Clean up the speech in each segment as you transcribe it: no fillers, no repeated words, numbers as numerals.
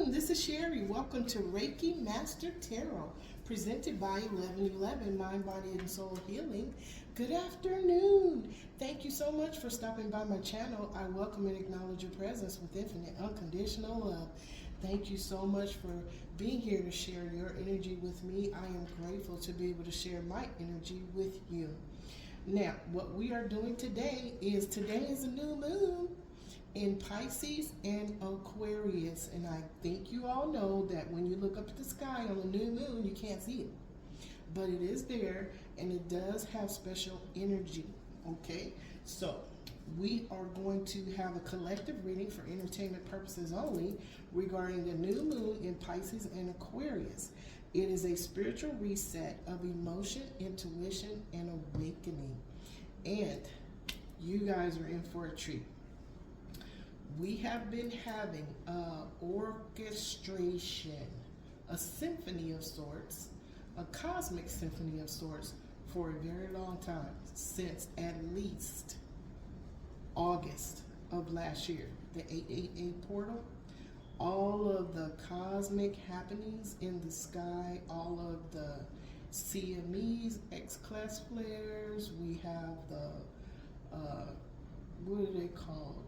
This is Sherry. Welcome to Reiki Master Tarot, presented by 1111 Mind, Body, and Soul Healing. Good afternoon. Thank you so much for stopping by my channel. I welcome and acknowledge your presence with infinite, unconditional love. Thank you so much for being here to share your energy with me. I am grateful to be able to share my energy with you. Now, what we are doing today is a new moon in Pisces and Aquarius, and I think you all know that when you look up at the sky on a new moon, you can't see it, but it is there, and it does have special energy. Okay, so we are going to have a collective reading for entertainment purposes only regarding the new moon in Pisces and Aquarius. It is a spiritual reset of emotion, intuition, and awakening, and you guys are in for a treat. We have been having orchestration, a symphony of sorts, a cosmic symphony of sorts for a very long time, since at least August of last year, the 888 portal. All of the cosmic happenings in the sky, all of the CMEs, X-class flares, we have the, what are they called?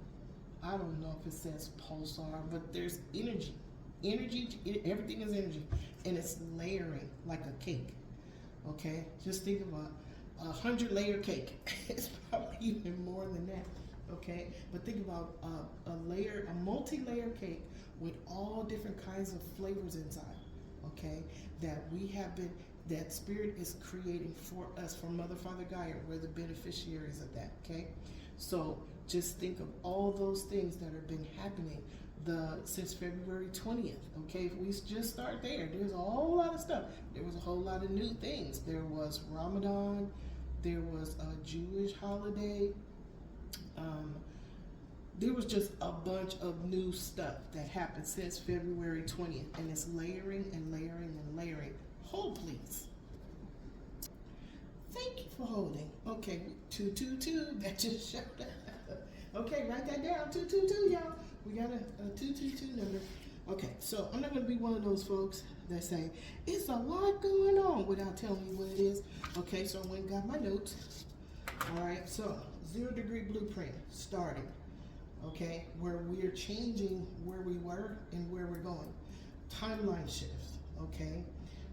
I don't know if it says pulsar, but there's energy. Everything is energy, and it's layering like a cake. Okay, just think of a 100-layer cake. It's probably even more than that. Okay, but think about a multi-layer cake with all different kinds of flavors inside. Okay, that spirit is creating for us, for Mother, Father, Gaia. We're the beneficiaries of that. Okay, so just think of all those things that have been happening since February 20th. Okay, if we just start there, there's a whole lot of stuff. There was a whole lot of new things. There was Ramadan. There was a Jewish holiday. There was just a bunch of new stuff that happened since February 20th, and it's layering and layering and layering. Hold, please. Thank you for holding. Okay, 222, that just showed up. Okay, write that down, 222, y'all. We got a 222 number. Okay, so I'm not going to be one of those folks that say, it's a lot going on without telling me what it is. Okay, so I went and got my notes. All right, so 0 degree blueprint starting. Okay, where we are changing where we were and where we're going. Timeline shifts, okay?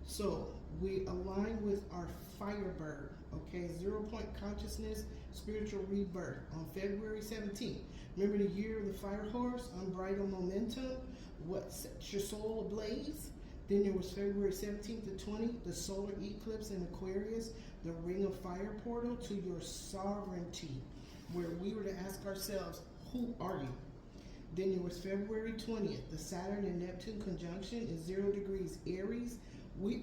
So we align with our Firebird, okay? 0 point consciousness, spiritual rebirth on February 17th. Remember the year of the fire horse, unbridled momentum, what sets your soul ablaze? Then there was February 17th to 20th, the solar eclipse in Aquarius, the ring of fire portal to your sovereignty, where we were to ask ourselves, who are you? Then there was February 20th, the Saturn and Neptune conjunction is 0 degrees Aries.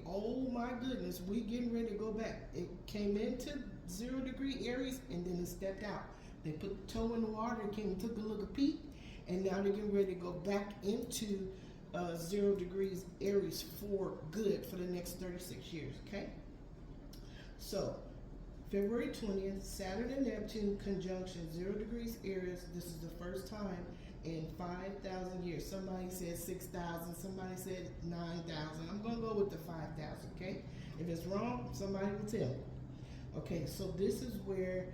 Oh my goodness, we getting ready to go back. It came into 0 degree Aries and then it stepped out. They put the toe in the water, came and took a look at peek, and now they're getting ready to go back into 0 degrees Aries for good for the next 36 years, okay? So, February 20th, Saturn and Neptune conjunction, 0 degrees Aries. This is the first time in 5,000 years. Somebody said 6,000, somebody said 9,000. I'm going to go with the 5,000, okay? If it's wrong, somebody will tell me. Okay, so this is where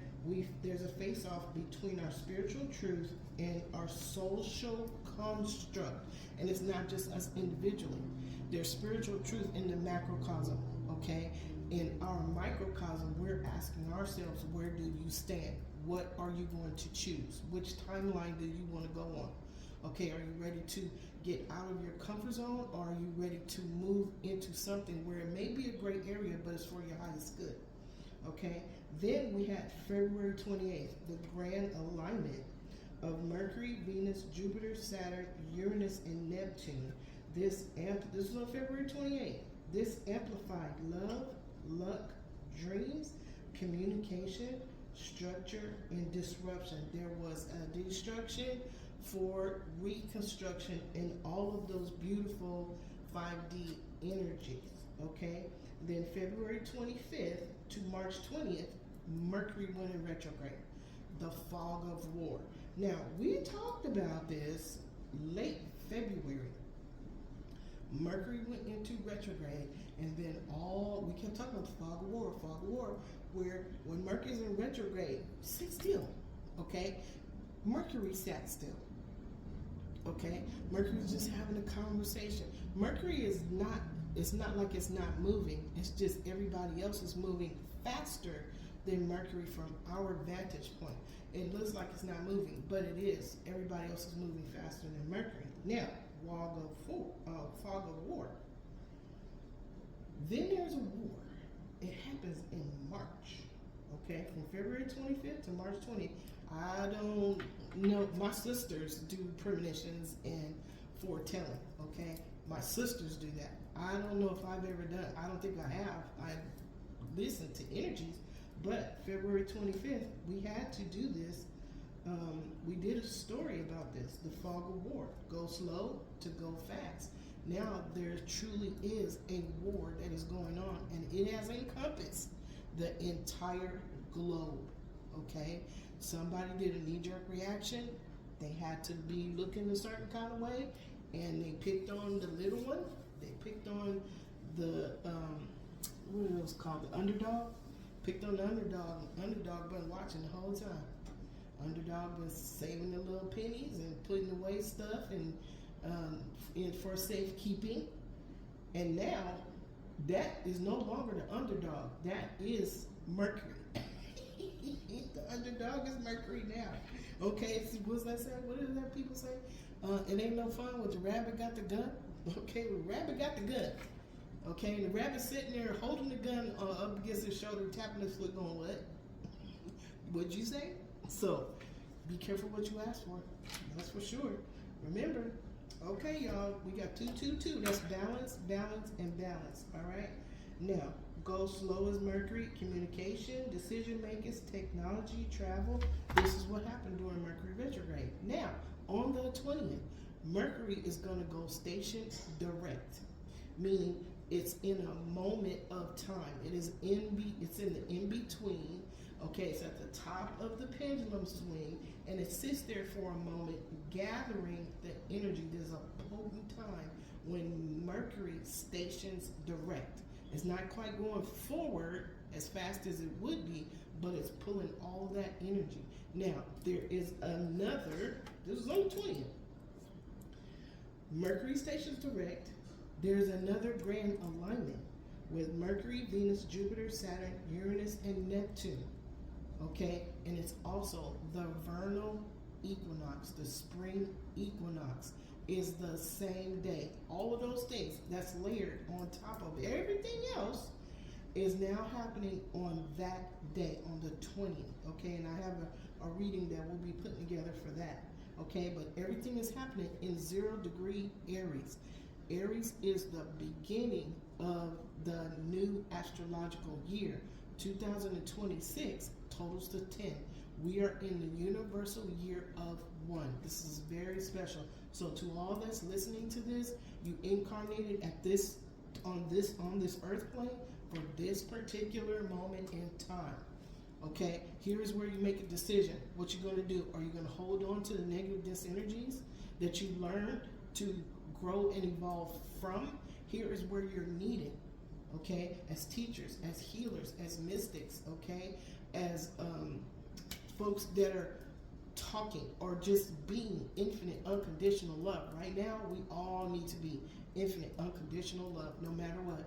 there's a face-off between our spiritual truth and our social construct. And it's not just us individually. There's spiritual truth in the macrocosm, okay? In our microcosm, we're asking ourselves, where do you stand? What are you going to choose? Which timeline do you want to go on? Okay, are you ready to get out of your comfort zone, or are you ready to move into something where it may be a gray area, but it's for your highest good? Okay, then we had February 28th, the grand alignment of Mercury, Venus, Jupiter, Saturn, Uranus, and Neptune. This is on February 28th. This amplified love, luck, dreams, communication, structure, and disruption. There was a destruction for reconstruction in all of those beautiful 5D energies, okay? Then February 25th to March 20th, Mercury went in retrograde, the fog of war. Now, we talked about this late February, Mercury went into retrograde, and then we kept talking about the fog of war, where when Mercury's in retrograde, sit still, okay? Mercury sat still, okay? Mercury's just having a conversation. Mercury is not, it's not like it's not moving, it's just everybody else is moving faster than Mercury from our vantage point. It looks like it's not moving, but it is. Everybody else is moving faster than Mercury. Now, fog of war. Then there's a war. It happens in March, okay? From February 25th to March 20th. I don't know. My sisters do premonitions and foretelling, okay? My sisters do that. I don't know if I've ever done. I don't think I have. I listened to energies, but February 25th, we had to do this. We did a story about this, the fog of war. Go slow to go fast. Now there truly is a war that is going on, and it has encompassed the entire globe, okay? Somebody did a knee-jerk reaction. They had to be looking a certain kind of way, and they picked on the little one. They picked on the, what it was called, the underdog. Picked on the underdog. Underdog been watching the whole time. Underdog was saving the little pennies and putting away stuff and in for safekeeping. And now that is no longer the underdog. That is Mercury. The underdog is Mercury now. Okay, so what's that say? What does that people say? It ain't no fun with the rabbit got the gun. Okay, the rabbit got the gun. Okay, and the rabbit sitting there holding the gun up against his shoulder, tapping his foot, going, what? What'd you say? So, be careful what you ask for. That's for sure. Remember, okay, y'all, we got 222. That's balance, balance, and balance. All right? Now, go slow as Mercury, communication, decision makers, technology, travel. This is what happened during Mercury retrograde. Now, on the 20th, Mercury is going to go station direct, meaning it's in a moment of time. It's in the in-between. Okay, it's at the top of the pendulum swing, and it sits there for a moment, gathering the energy. There's a potent time when Mercury stations direct. It's not quite going forward as fast as it would be, but it's pulling all that energy. Now, there is another, this is on the 20th. Mercury stations direct. There's another grand alignment with Mercury, Venus, Jupiter, Saturn, Uranus, and Neptune. Okay, and it's also the vernal equinox, the spring equinox is the same day. All of those things that's layered on top of everything else is now happening on that day, on the 20th. Okay, and I have a reading that we'll be putting together for that. Okay, but everything is happening in 0 degree Aries. Aries is the beginning of the new astrological year. 2026 totals to 10. We are in the universal year of 1. This is very special. So to all that's listening to this, you incarnated at this on this earth plane for this particular moment in time. Okay, here is where you make a decision. What you're going to do? Are you going to hold on to the negative disenergies that you learned to grow and evolve from? Here is where you're needed. Okay, as teachers, as healers, as mystics. Okay, as folks that are talking or just being infinite unconditional love. Right now, we all need to be infinite unconditional love, no matter what.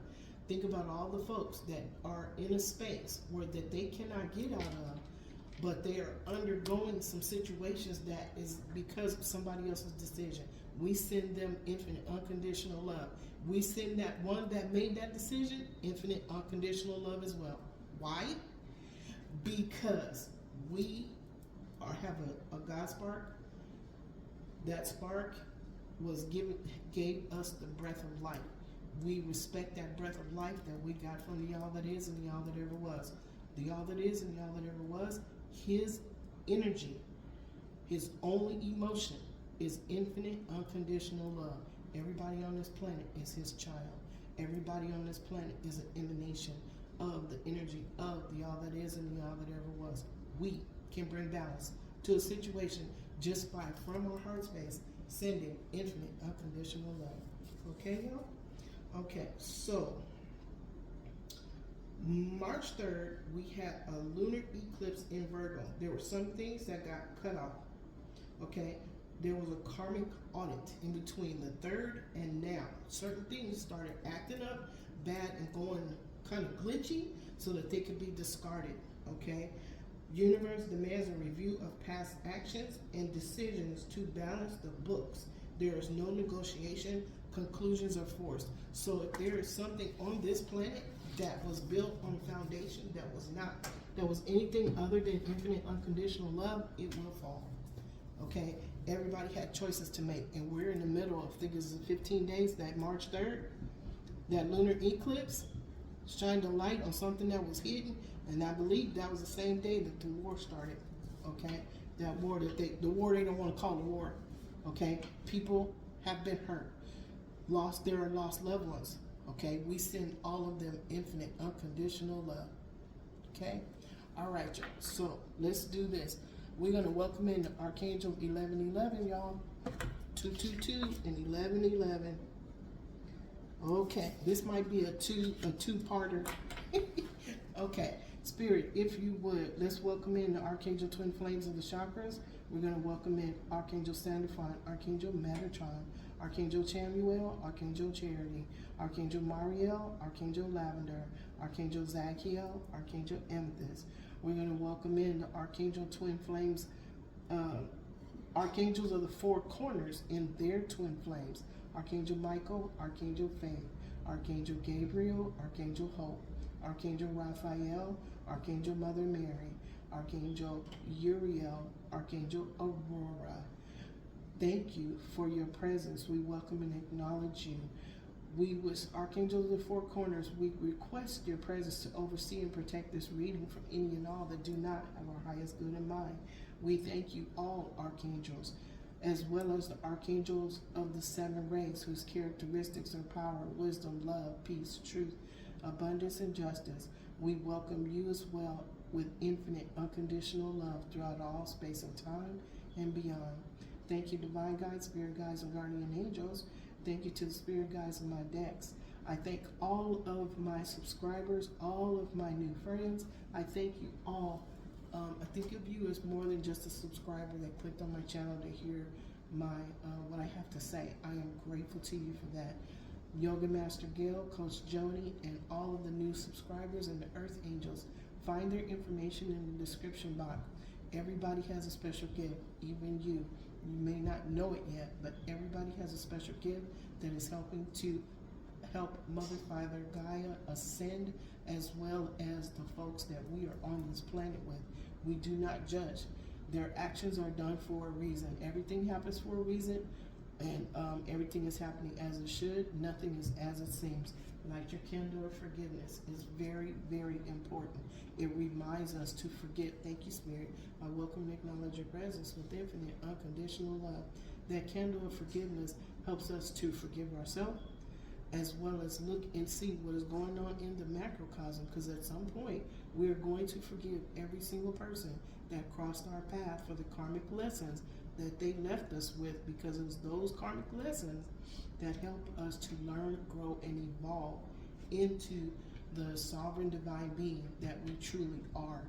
Think about all the folks that are in a space where that they cannot get out of, but they are undergoing some situations that is because of somebody else's decision. We send them infinite unconditional love. We send that one that made that decision infinite unconditional love as well. Why? Because we have a God spark. That spark gave us the breath of life. We respect that breath of life that we got from the all that is and the all that ever was. The all that is and the all that ever was, his energy, his only emotion is infinite unconditional love. Everybody on this planet is his child. Everybody on this planet is an emanation of the energy of the all that is and the all that ever was. We can bring balance to a situation just by, from our heart space, sending infinite unconditional love. Okay, y'all? Okay, so March 3rd, we had a lunar eclipse in Virgo. There were some things that got cut off. Okay, there was a karmic audit in between the 3rd and now. Certain things started acting up bad and going kind of glitchy so that they could be discarded. Okay, universe demands a review of past actions and decisions to balance the books. There is no negotiation. Conclusions are forced. So if there is something on this planet that was built on a foundation that was anything other than infinite unconditional love, it will fall. Okay, everybody had choices to make, and we're in the middle of, I think it's 15 days, that March 3rd, that lunar eclipse shined a light on something that was hidden, and I believe that was the same day that the war started. Okay, that war that the war they don't want to call a war. Okay, people have been hurt, lost loved ones. Okay, we send all of them infinite unconditional love. Okay, all right, y'all. So let's do this. We're gonna welcome in the Archangel 1111, y'all. 222 and 1111. Okay, this might be a two-parter. Okay, Spirit, if you would, let's welcome in the Archangel Twin Flames of the Chakras. We're gonna welcome in Archangel Sandalphon, Archangel Metatron, Archangel Chamuel, Archangel Charity, Archangel Mariel, Archangel Lavender, Archangel Zachiel, Archangel Empath. We're going to welcome in the Archangel Twin Flames, Archangels of the Four Corners in their Twin Flames. Archangel Michael, Archangel Faith, Archangel Gabriel, Archangel Hope, Archangel Raphael, Archangel Mother Mary, Archangel Uriel, Archangel Aurora. Thank you for your presence. We welcome and acknowledge you. We, with Archangels of the Four Corners, we request your presence to oversee and protect this reading from any and all that do not have our highest good in mind. We thank you, all archangels, as well as the archangels of the seven rays, whose characteristics are power, wisdom, love, peace, truth, abundance, and justice. We welcome you as well with infinite unconditional love throughout all space and time and beyond. Thank you, divine guides, spirit guides, and guardian angels. Thank you to the spirit guides of my decks. I thank all of my subscribers, all of my new friends. I thank you all. I think of you as more than just a subscriber that clicked on my channel to hear my what I have to say. I am grateful to you for that. Yoga Master Gail, Coach Joni, and all of the new subscribers and the Earth Angels. Find their information in the description box. Everybody has a special gift, even you. You may not know it yet, but everybody has a special gift that is helping to help Mother, Father, Gaia ascend, as well as the folks that we are on this planet with. We do not judge. Their actions are done for a reason. Everything happens for a reason, and everything is happening as it should. Nothing is as it seems. Light your candle of forgiveness is very, very important. It reminds us to forget. Thank you, Spirit. I welcome and acknowledge your presence with infinite unconditional love. That candle of forgiveness helps us to forgive ourselves, as well as look and see what is going on in the macrocosm, because at some point we are going to forgive every single person that crossed our path for the karmic lessons that they left us with, because it's those karmic lessons that help us to learn, grow, and evolve into the sovereign divine being that we truly are.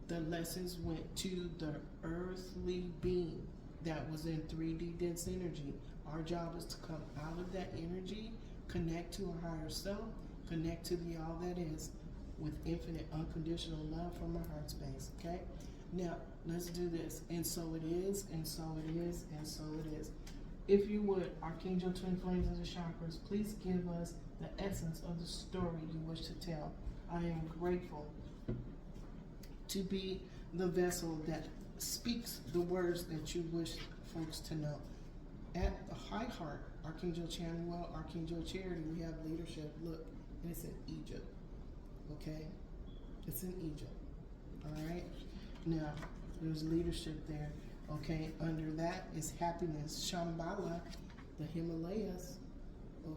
The lessons went to the earthly being that was in 3D dense energy. Our job is to come out of that energy, connect to our higher self, connect to the all that is, with infinite unconditional love from our heart space. Okay? Now, let's do this. And so it is, and so it is, and so it is. If you would, Archangel Twin Flames of the Chakras, please give us the essence of the story you wish to tell. I am grateful to be the vessel that speaks the words that you wish folks to know. At the high heart, Archangel Chamuel, Archangel Charity, we have leadership. Look, and it's in Egypt. Okay? It's in Egypt. All right? Now, there's leadership there. Okay? Under that is happiness. Shambhala, the Himalayas.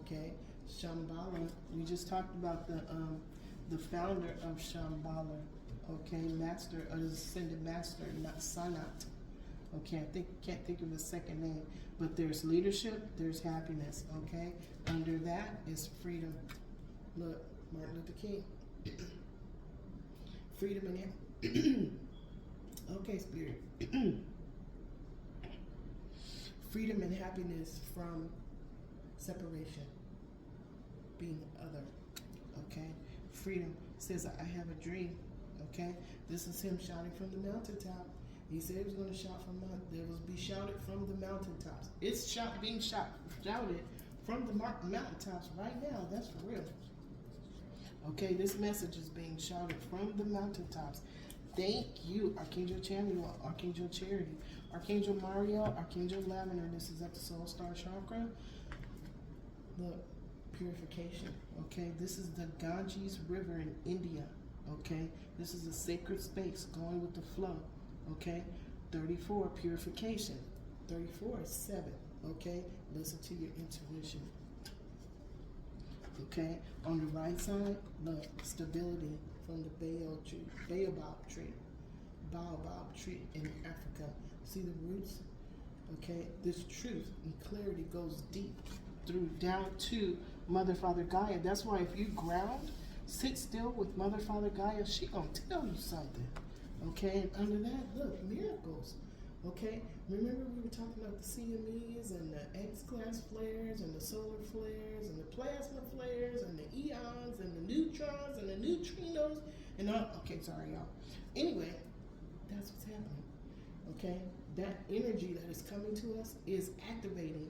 Okay? Shambhala, we just talked about the founder of Shambhala. Okay? Master, ascended master, not Sanat. Okay, can't think of a second name, but there's leadership, there's happiness. Okay, under that is freedom. Look, Martin Luther King. Freedom in him. Okay, spirit. Freedom and happiness from separation, being other. Okay, freedom says, I have a dream. Okay, this is him shouting from the mountaintop. He said he was going to shout from there was be shouted from the mountaintops. It's being shouted from the mountaintops right now. That's for real. Okay, this message is being shouted from the mountaintops. Thank you, Archangel Chamuel, Archangel Charity, Archangel Mario, Archangel Lavender. This is at the Soul Star Chakra. Look, purification. Okay, this is the Ganges River in India. Okay, this is a sacred space going with the flow. Okay, 34, purification. 34 is 7. Okay, listen to your intuition. Okay, on the right side, look, stability from the baobab tree in Africa. See the roots? Okay, this truth and clarity goes deep through down to Mother Father Gaia. That's why if you ground, sit still with Mother Father Gaia, she gonna tell you something. Okay, and under that, look, miracles. Okay, remember we were talking about the CMEs and the X-class flares and the solar flares and the plasma flares and the eons and the neutrons and the neutrinos and all. Okay, sorry y'all. Anyway, that's what's happening. Okay, that energy that is coming to us is activating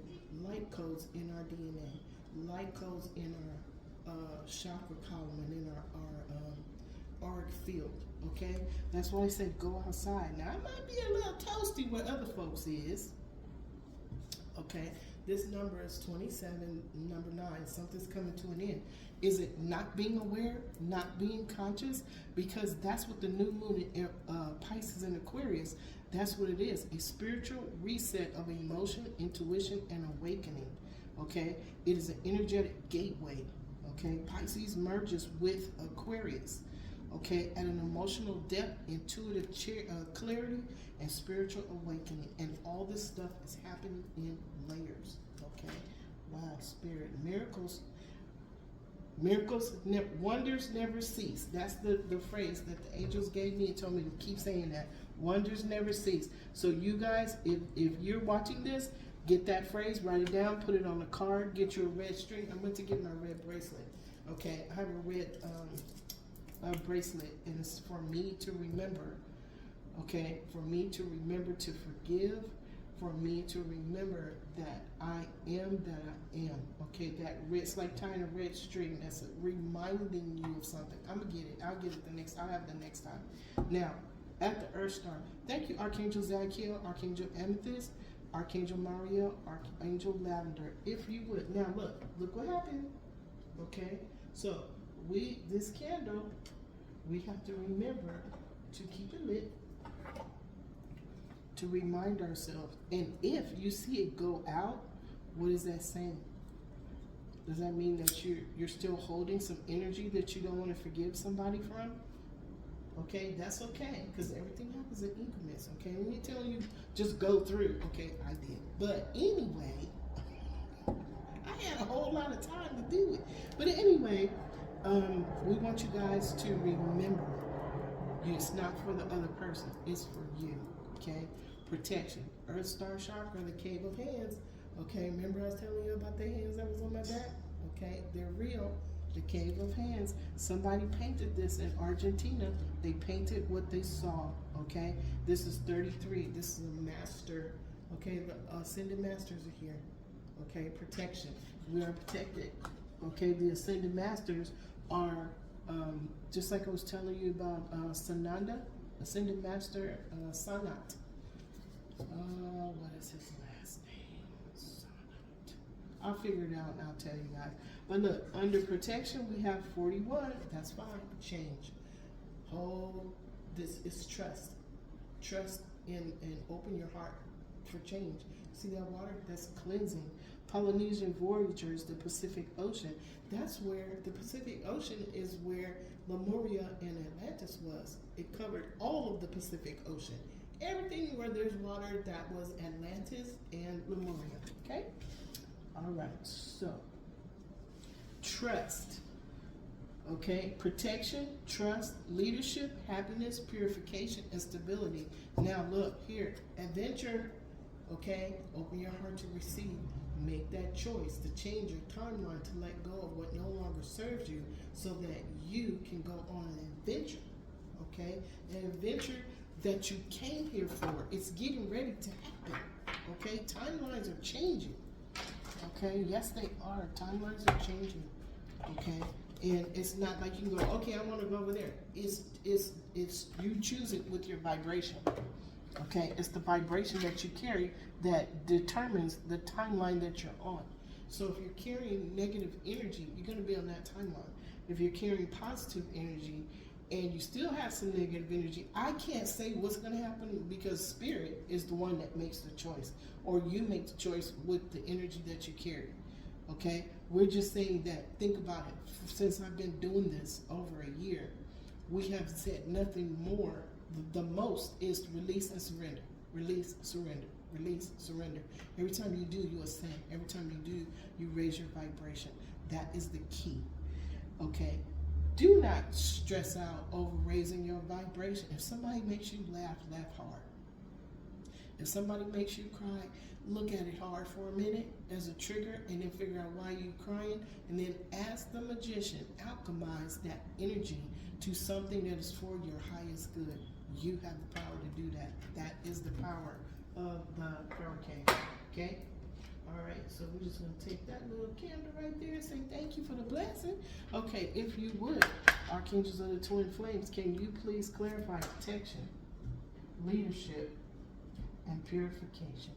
light codes in our DNA, light codes in our chakra column and in our auric field. Okay, that's why I say go outside. Now it might be a little toasty where other folks is. Okay, this number is 27, number 9. Something's coming to an end. Is it not being aware, not being conscious? Because that's what the new moon in Pisces and Aquarius, that's what it is. A spiritual reset of emotion, intuition, and awakening. Okay, it is an energetic gateway. Okay, Pisces merges with Aquarius. Okay, at an emotional depth, intuitive clarity, and spiritual awakening. And all this stuff is happening in layers. Okay, wow, spirit. Miracles, wonders never cease. That's the phrase that the angels gave me and told me to keep saying that. Wonders never cease. So you guys, if you're watching this, get that phrase, write it down, put it on a card, get your red string. I'm going to get my red bracelet. Okay, I have a red bracelet, and it's for me to remember. Okay, for me to remember to forgive, for me to remember that I am that I am. Okay, that red, it's like tying a red string. That's reminding you of something. I'm gonna get it. I'll get it the next. I'll have it the next time. Now, at the Earth Star, thank you, Archangel Zadkiel, Archangel Amethyst, Archangel Mario, Archangel Lavender. If you would, now look what happened. Okay, so this candle, we have to remember to keep it lit, to remind ourselves. And if you see it go out, what is that saying? Does that mean that you're still holding some energy that you don't want to forgive somebody from? Okay, that's okay, because everything happens in increments. Okay, when you tell you just go through, okay, I did. But anyway, I had a whole lot of time to do it. But anyway, we want you guys to remember, it's not for the other person, it's for you. Okay, protection. Earth Star Chakra, the Cave of Hands. Okay, remember I was telling you about the hands that was on my back? Okay, they're real. The Cave of Hands. Somebody painted this in Argentina. They painted what they saw. Okay, this is 33. This is a master. Okay, the ascended masters are here. Okay, protection. We are protected. Okay, the ascended masters are just like I was telling you about Sananda, ascended master Sanat. What is his last name? Sanat. I'll figure it out and I'll tell you guys. But look, under protection we have 41. That's fine. Change. Hold. This is trust. Trust and open your heart for change. See that water? That's cleansing. Polynesian voyagers, the Pacific Ocean. That's where the Pacific Ocean is where Lemuria and Atlantis was. It covered all of the Pacific Ocean. everything where there's water, that was Atlantis and Lemuria. Okay? All right, so trust. Okay, protection, trust, leadership, happiness, purification, and stability. Now look here, adventure. Okay, open your heart to receive. Make that choice to change your timeline, to let go of what no longer serves you, so that you can go on an adventure. Okay, an adventure that you came here for. It's getting ready to happen. Okay, timelines are changing. Okay, yes they are. Timelines are changing. Okay, and it's not like you can go, okay, I want to go over there. It's you choose it with your vibration. Okay, it's the vibration that you carry that determines the timeline that you're on. So if you're carrying negative energy, you're going to be on that timeline. If you're carrying positive energy and you still have some negative energy, I can't say what's going to happen, because spirit is the one that makes the choice, or you make the choice with the energy that you carry. Okay, we're just saying that, think about it. Since I've been doing this over a year, we have said nothing more. The most is release and surrender. Release, surrender. Release, surrender. Every time you do, you ascend. Every time you do, you raise your vibration. That is the key. Okay? Do not stress out over raising your vibration. If somebody makes you laugh, laugh hard. If somebody makes you cry, look at it hard for a minute as a trigger, and then figure out why you're crying, and then ask the magician, alchemize that energy to something that is for your highest good. You have the power to do that. That is the power of the hurricane. Okay? All right, so we're just going to take that little candle right there and say thank you for the blessing. Okay, if you would, Archangels of the Twin Flames, can you please clarify protection, leadership, and purification?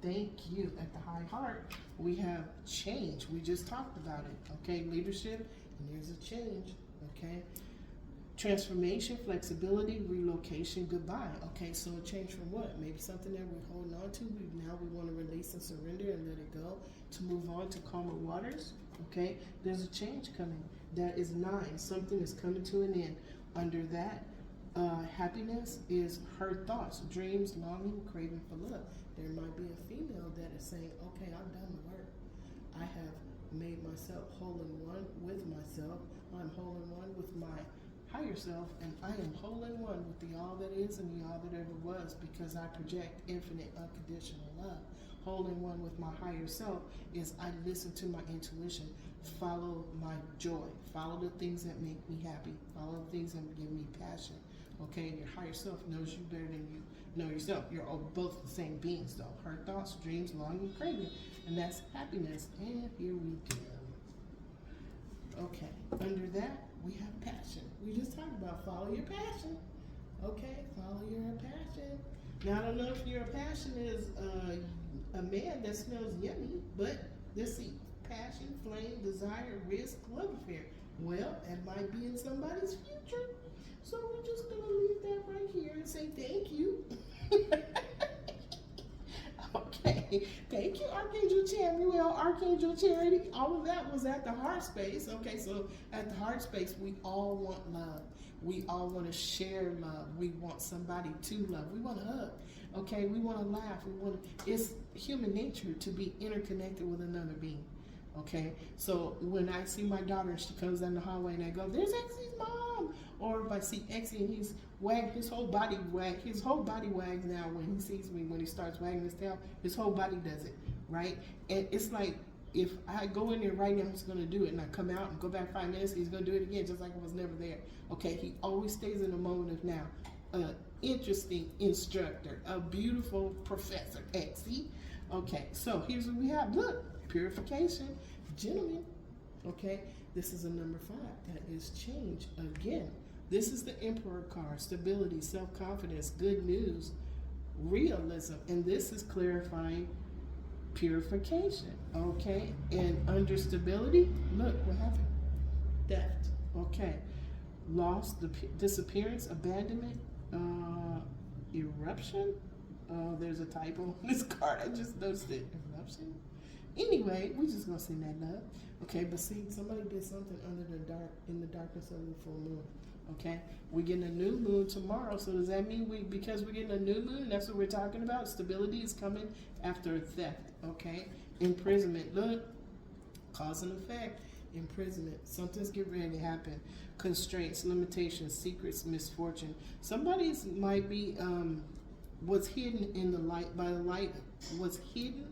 Thank you. At the high heart, we have change. We just talked about it. Okay, leadership, and there's a change. Okay, transformation, flexibility, relocation, goodbye. Okay, so a change from what? Maybe something that we're holding on to. Now we want to release and surrender and let it go to move on to calmer waters. Okay, there's a change coming. That is 9. Something is coming to an end. Under that, happiness is her thoughts, dreams, longing, craving for love. There might be a female that is saying, okay, I've done the work. I have made myself whole in one with myself. I'm whole in one with my higher self, and I am whole in one with the all that is and the all that ever was, because I project infinite unconditional love. Whole in one with my higher self is I listen to my intuition, follow my joy, follow the things that make me happy, follow the things that give me passion. Okay, your higher self knows you better than you know yourself. You're all both the same beings, though. Her thoughts, dreams, longing, craving, and that's happiness. And here we go. Okay, under that, we have passion. We just talked about follow your passion. Okay, follow your passion. Now, I don't know if your passion is a man that smells yummy, but let's see. Passion, flame, desire, risk, love affair. Well, it might be in somebody's future. So we're just going to leave that right here and say thank you. Okay, thank you, Archangel Chamuel, Archangel Charity. All of that was at the heart space. Okay, so at the heart space, we all want love. We all want to share love. We want somebody to love. We want to hug. Okay, we want to laugh. It's human nature to be interconnected with another being. Okay, so when I see my daughter, she comes down the hallway and I go, there's Exie's mom. Or if I see Exie and he's wagging his whole body wags now when he sees me. When he starts wagging his tail, his whole body does it, right? And it's like, if I go in there right now, he's going to do it, and I come out and go back 5 minutes, he's going to do it again, just like I was never there. Okay, he always stays in the moment of now. Interesting instructor, a beautiful professor, Exie. Okay, so here's what we have. Look, purification, gentlemen. Okay, this is a number 5. That is change again. This is the Emperor card: stability, self-confidence, good news, realism, and this is clarifying purification. Okay, and under stability, look what happened. Theft. Okay, loss, disappearance, abandonment, eruption. Oh, there's a typo on this card. I just noticed it. Eruption. Anyway, we just gonna send that love. Okay, but see, somebody did something under the dark, in the darkness of the full moon. Okay, we're getting a new moon tomorrow. So does that mean because we're getting a new moon, that's what we're talking about? Stability is coming after theft. Okay, imprisonment. Look, cause and effect. Imprisonment. Something's getting ready to happen. Constraints, limitations, secrets, misfortune. Somebody's might be what's hidden in the light, by the light, what's hidden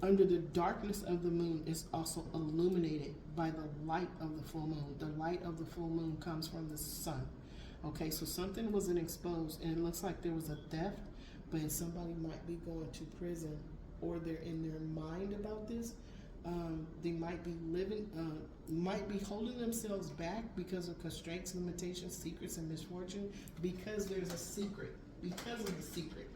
under the darkness of the moon is also illuminated by the light of the full moon. The light of the full moon comes from the sun. Okay, so something wasn't exposed, and it looks like there was a theft, but somebody might be going to prison, or they're in their mind about this. They might be might be holding themselves back because of constraints, limitations, secrets, and misfortune, because there's a secret, because of the secret.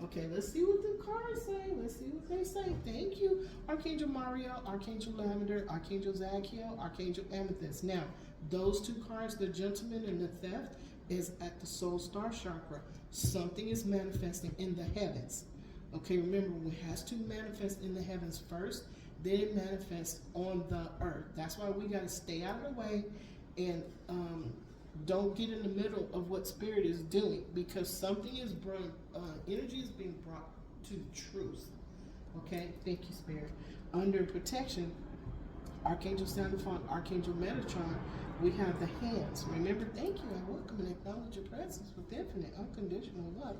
Okay, let's see what the cards say. Let's see what they say. Thank you. Archangel Mariel, Archangel Lavender, Archangel Zadkiel, Archangel Amethyst. Now, those two cards, the gentleman and the theft, is at the soul star chakra. Something is manifesting in the heavens. Okay, remember, it has to manifest in the heavens first, then it manifests on the earth. That's why we got to stay out of the way and don't get in the middle of what spirit is doing, because something is brought, energy is being brought to truth. Okay, thank you, spirit. Under protection, Archangel Sandalphon, Archangel Metatron, we have the hands. Remember, thank you, I welcome and acknowledge your presence with infinite, unconditional love.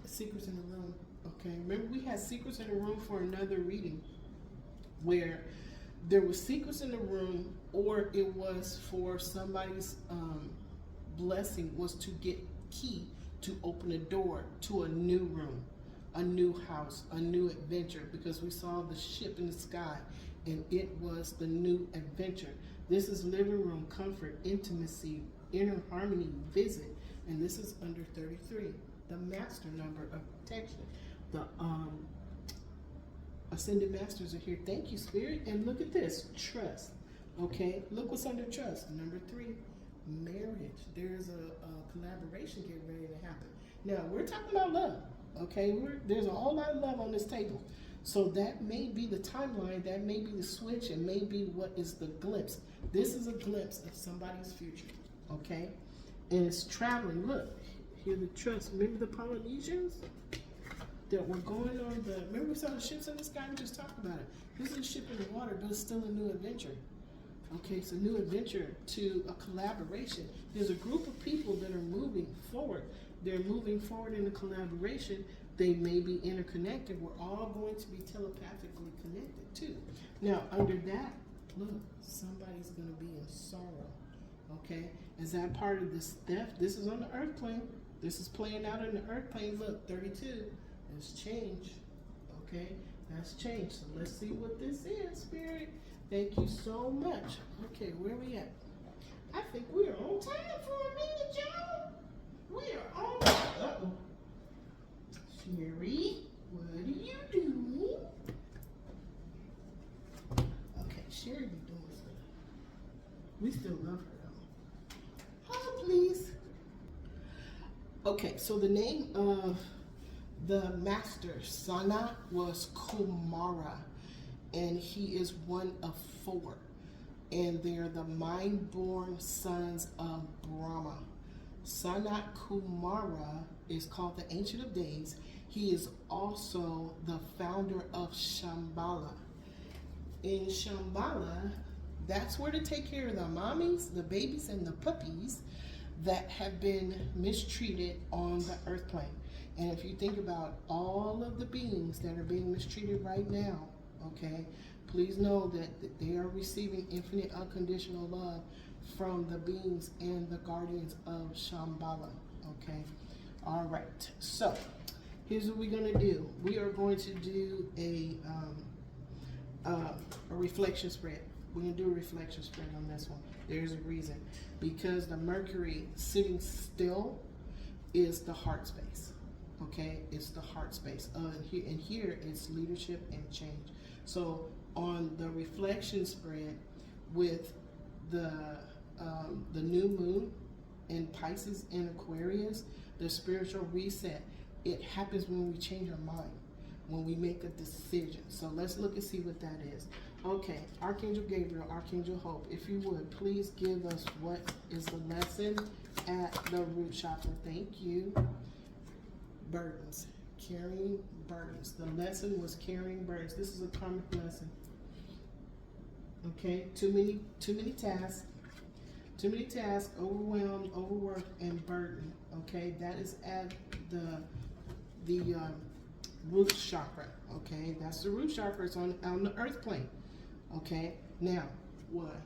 Secrets in the room. Okay, remember we had secrets in the room for another reading, where there was secrets in the room, or it was for somebody's blessing was to get key to open a door to a new room, a new house, a new adventure, because we saw the ship in the sky, and it was the new adventure. This is living room, comfort, intimacy, inner harmony, visit, and this is under 33, the master number of protection. The Ascended Masters are here. Thank you, Spirit. And look at this, trust. Okay, look what's under trust. Number 3, marriage. There's a collaboration getting ready to happen. Now, we're talking about love. Okay, there's a whole lot of love on this table. So that may be the timeline, that may be the switch, and may be what is the glimpse. This is a glimpse of somebody's future. Okay, and it's traveling. Look, here the trust. Remember the Polynesians that were going on remember we saw the ships in the sky? We just talked about it. This is a ship in the water, but it's still a new adventure. Okay, it's a new adventure to a collaboration. There's a group of people that are moving forward. They're moving forward in a collaboration. They may be interconnected. We're all going to be telepathically connected too. Now, under that, look, somebody's going to be in sorrow. Okay, is that part of this theft? This is on the earth plane. This is playing out in the earth plane. Look, 32. It's change. Okay, that's change. So let's see what this is, Spirit. Thank you so much. Okay, where we at? I think we are on time for a minute, y'all. We are on time. Uh-oh. Sherry, what are you doing? Okay, Sherry be doing stuff. We still love her though. Oh, please. Okay, so the name of the master, Sana, was Kumara, and he is one of 4, and they're the mind-born sons of Brahma. Sanat Kumara is called the Ancient of Days. He is also the founder of Shambhala. In Shambhala, that's where to take care of the mommies, the babies, and the puppies that have been mistreated on the earth plane. And if you think about all of the beings that are being mistreated right now, okay, please know that they are receiving infinite unconditional love from the beings and the guardians of Shambhala, okay? All right, so here's what we're gonna do. We are going to do a reflection spread. We're gonna do a reflection spread on this one. There's a reason. Because the Mercury sitting still is the heart space. Okay, it's the heart space. And here it's leadership and change. So on the reflection spread with the new moon in Pisces and Aquarius, the spiritual reset, it happens when we change our mind. when we make a decision. So let's look and see what that is. Okay, Archangel Gabriel, Archangel Hope, if you would, please give us what is the lesson at the root chakra. Thank you. Burdens. Carrying burdens. The lesson was carrying burdens. This is a karmic lesson. Okay, too many tasks. Too many tasks, overwhelmed, overworked, and burdened. Okay, that is at the root chakra. Okay, that's the root chakra. It's on the earth plane. Okay, now what?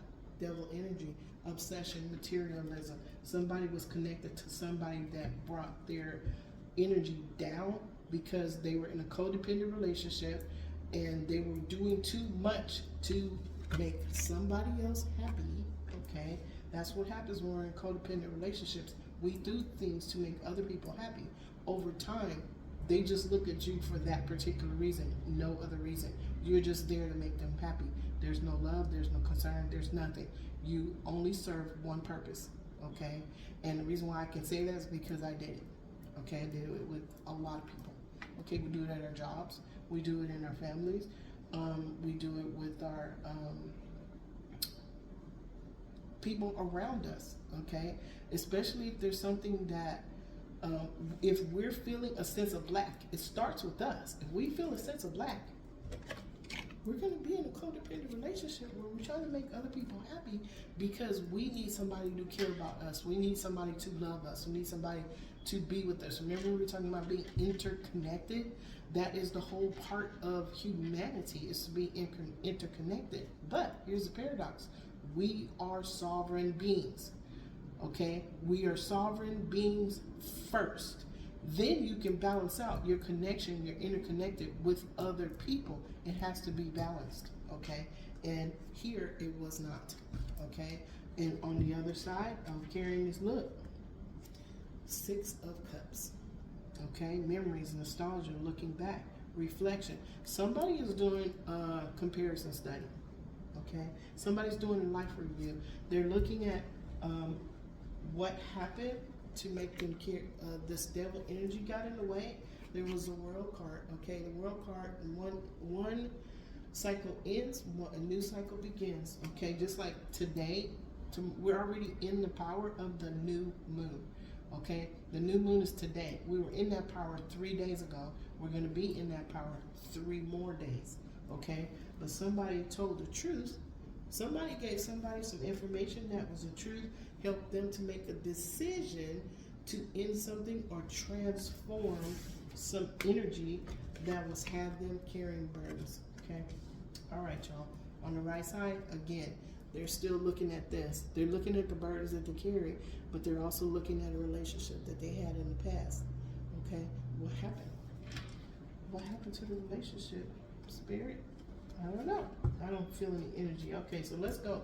Devil energy, obsession, materialism. Somebody was connected to somebody that brought their energy down because they were in a codependent relationship and they were doing too much to make somebody else happy. Okay, that's what happens when we're in codependent relationships. We do things to make other people happy. Over time, they just look at you for that particular reason, no other reason. You're just there to make them happy. There's no love, there's no concern, there's nothing. You only serve one purpose, okay? And the reason why I can say that is because I did it, okay? I did it with a lot of people, okay? We do it at our jobs, we do it in our families, we do it with our people around us, okay? Especially if there's something that, if we're feeling a sense of lack, it starts with us. If we feel a sense of lack, we're going to be in a codependent relationship where we're trying to make other people happy because we need somebody to care about us. We need somebody to love us. We need somebody to be with us. Remember, we were talking about being interconnected? That is the whole part of humanity, is to be interconnected. But here's the paradox. We are sovereign beings. Okay, we are sovereign beings first. Then you can balance out your connection, you're interconnected with other people. It has to be balanced, okay? And here it was not, okay? And on the other side of carrying this, look, 6 of Cups, okay? Memories, nostalgia, looking back, reflection. Somebody is doing a comparison study, okay? Somebody's doing a life review. They're looking at what happened to make them care. This devil energy got in the way. There was a world card, okay? The world card, one cycle ends, a new cycle begins, okay? Just like today, we're already in the power of the new moon, okay? The new moon is today. We were in that power 3 days ago. We're going to be in that power 3 more days, okay? But somebody told the truth. Somebody gave somebody some information that was the truth, helped them to make a decision to end something or transform some energy that was had them carrying burdens, okay? All right, y'all. On the right side, again, they're still looking at this. They're looking at the burdens that they carry, but they're also looking at a relationship that they had in the past, okay? What happened? What happened to the relationship? Spirit? I don't know. I don't feel any energy. Okay, so let's go.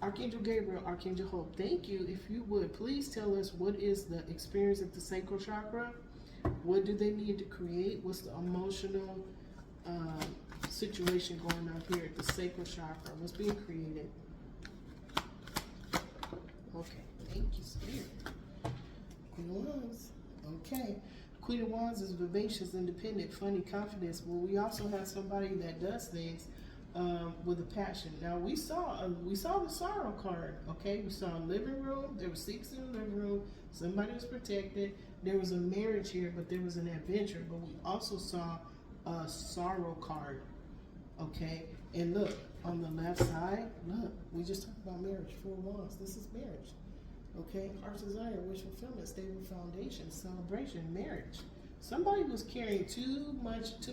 Archangel Gabriel, Archangel Hope, thank you. If you would, please tell us what is the experience at the sacral chakra? What do they need to create? What's the emotional situation going on here at the sacral chakra? What's being created? Okay, thank you, Spirit. Queen of Wands. Okay. Queen of Wands is vivacious, independent, funny, confidence. Well, we also have somebody that does things with a passion. Now we saw the sorrow card. Okay, we saw a living room. There were 6 in the living room. Somebody was protected. There was a marriage here, but there was an adventure. But we also saw a sorrow card. Okay, and look on the left side. Look, we just talked about marriage. 4 Wands. This is marriage. Okay, heart's desire, wish fulfillment, stable foundation, celebration, marriage. Somebody was carrying too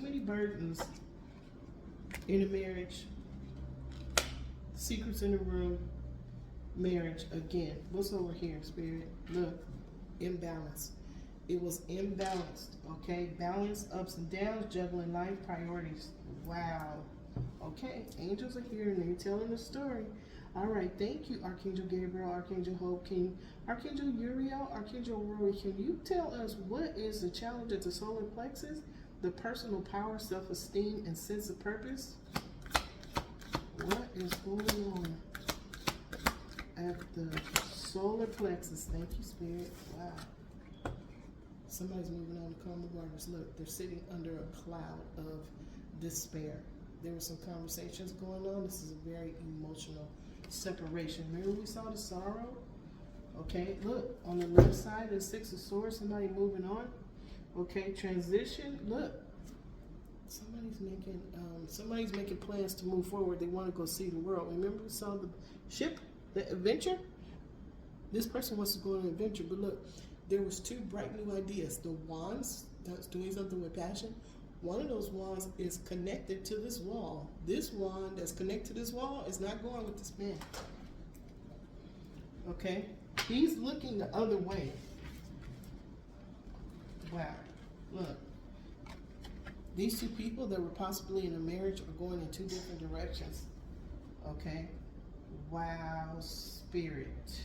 many burdens in a marriage. Secrets in the room, marriage again. What's over here, Spirit? Look, imbalance. It was imbalanced, okay? Balance, ups and downs, juggling life priorities. Wow. Okay, angels are here and they're telling the story. All right, thank you, Archangel Gabriel, Archangel Hope, Archangel Uriel, Archangel Rory. Can you tell us what is the challenge at the solar plexus? The personal power, self-esteem, and sense of purpose? What is going on at the solar plexus? Thank you, Spirit. Wow. Somebody's moving on to calm waters. Look, they're sitting under a cloud of despair. There were some conversations going on. This is a very emotional separation. Remember we saw the sorrow? Okay, look, on the left side, the Six of Swords, somebody moving on. Okay, transition, look. Somebody's making plans to move forward. They want to go see the world. Remember we saw the ship, the adventure? This person wants to go on an adventure, but look, there was two bright new ideas. The wands, that's doing something with passion. One of those wands is connected to this wall. This wand that's connected to this wall is not going with this man. Okay? He's looking the other way. Wow. Look. These two people that were possibly in a marriage are going in two different directions. Okay? Wow, spirit.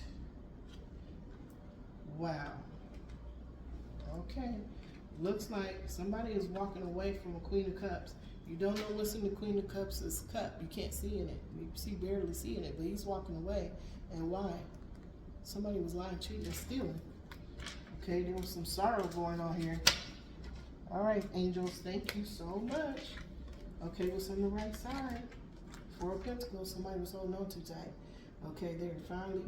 Wow. Okay. Looks like somebody is walking away from a Queen of Cups. You don't know what's in the Queen of Cups' cup. You can't see in it. You barely see in it, but he's walking away. And why? Somebody was lying, cheating, and stealing. Okay, there was some sorrow going on here. All right, angels, thank you so much. Okay, what's on the right side? Four of Pentacles, somebody was holding on too tight. Okay, they're finally...